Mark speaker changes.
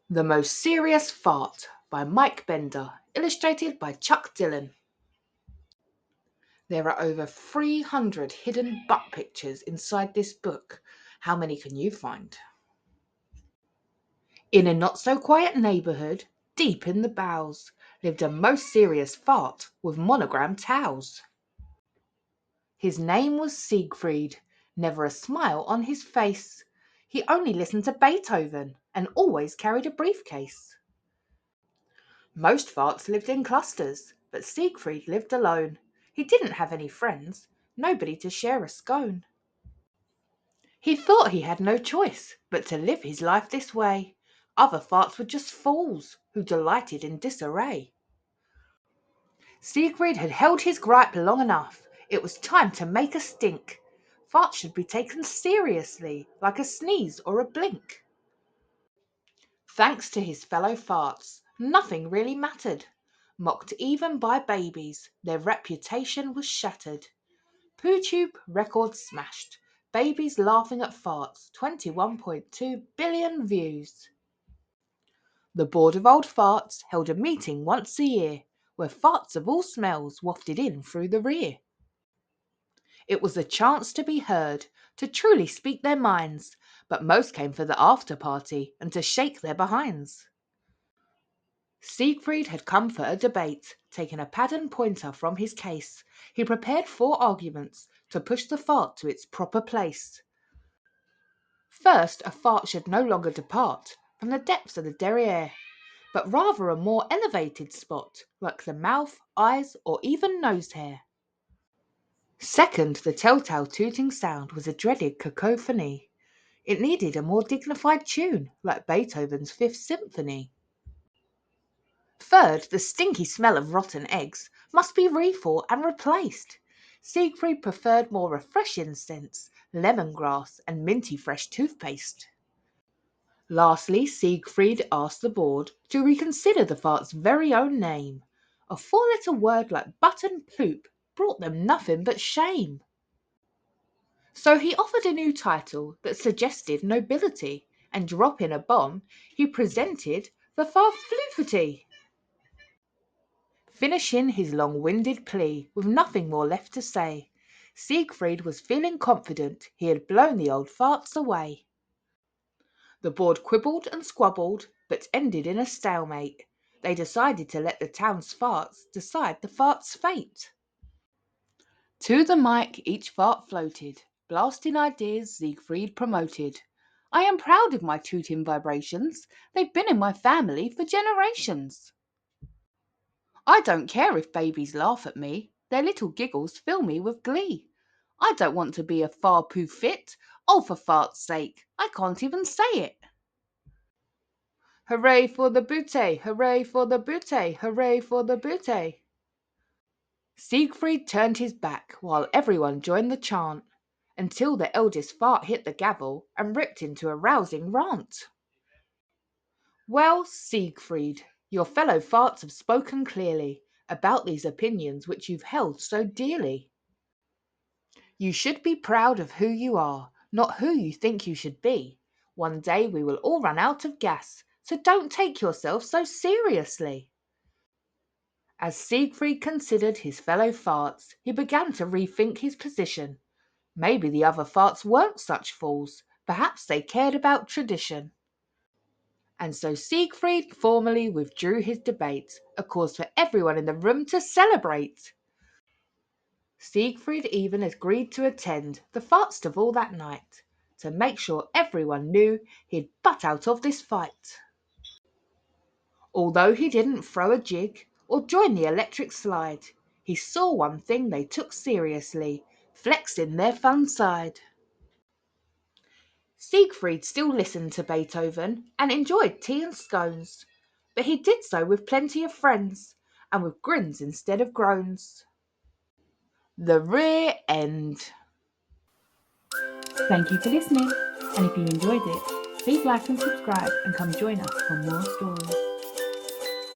Speaker 1: The Most Serious Fart by Mike Bender, illustrated by Chuck Dillon. There are over 300 hidden butt pictures inside this book. How many can you find? In a not-so-quiet neighbourhood, deep in the boughs, lived a most serious fart with monogrammed towels. His name was Siegfried, never a smile on his face. He only listened to Beethoven and always carried a briefcase. Most farts lived in clusters, but Siegfried lived alone. He didn't have any friends, nobody to share a scone. He thought he had no choice but to live his life this way. Other farts were just fools who delighted in disarray. Siegfried had held his gripe long enough. It was time to make a stink. Farts should be taken seriously, like a sneeze or a blink. Thanks to his fellow farts, nothing really mattered. Mocked even by babies, their reputation was shattered. PooTube records smashed. Babies laughing at farts, 21.2 billion views. The Board of Old Farts held a meeting once a year, where farts of all smells wafted in through the rear. It was a chance to be heard, to truly speak their minds, but most came for the after party and to shake their behinds. Siegfried had come for a debate, taking a pad and pointer from his case. He prepared 4 arguments to push the fart to its proper place. First, a fart should no longer depart from the depths of the derriere, but rather a more elevated spot, like the mouth, eyes, or even nose hair. Second, the telltale tooting sound was a dreaded cacophony. It needed a more dignified tune, like Beethoven's Fifth Symphony. Third, the stinky smell of rotten eggs must be rethought and replaced. Siegfried preferred more refreshing scents, lemongrass and minty fresh toothpaste. Lastly, Siegfried asked the board to reconsider the fart's very own name. A 4-letter word like butt and poop brought them nothing but shame. So he offered a new title that suggested nobility, and dropping a bomb, he presented the farfluffity. Finishing his long-winded plea with nothing more left to say, Siegfried was feeling confident he had blown the old farts away. The board quibbled and squabbled, but ended in a stalemate. They decided to let the town's farts decide the fart's fate. To the mic each fart floated, blasting ideas Siegfried promoted. I am proud of my tooting vibrations. They've been in my family for generations. I don't care if babies laugh at me. Their little giggles fill me with glee. I don't want to be a far-poo fit. Oh, for fart's sake, I can't even say it. Hooray for the booty, hooray for the booty, hooray for the booty. Siegfried turned his back while everyone joined the chant, until the eldest fart hit the gavel and ripped into a rousing rant. Well, Siegfried, your fellow farts have spoken clearly about these opinions which you've held so dearly. You should be proud of who you are, not who you think you should be. One day we will all run out of gas, so don't take yourself so seriously. As Siegfried considered his fellow farts, he began to rethink his position. Maybe the other farts weren't such fools. Perhaps they cared about tradition. And so Siegfried formally withdrew his debate, a cause for everyone in the room to celebrate. Siegfried even agreed to attend the fartstival that night, to make sure everyone knew he'd butt out of this fight. Although he didn't throw a jig or join the electric slide, he saw one thing they took seriously, flexing their fun side. Siegfried still listened to Beethoven and enjoyed tea and scones, but he did so with plenty of friends and with grins instead of groans. The rear end.
Speaker 2: Thank you for listening, and if you enjoyed it, please like and subscribe and come join us for more stories.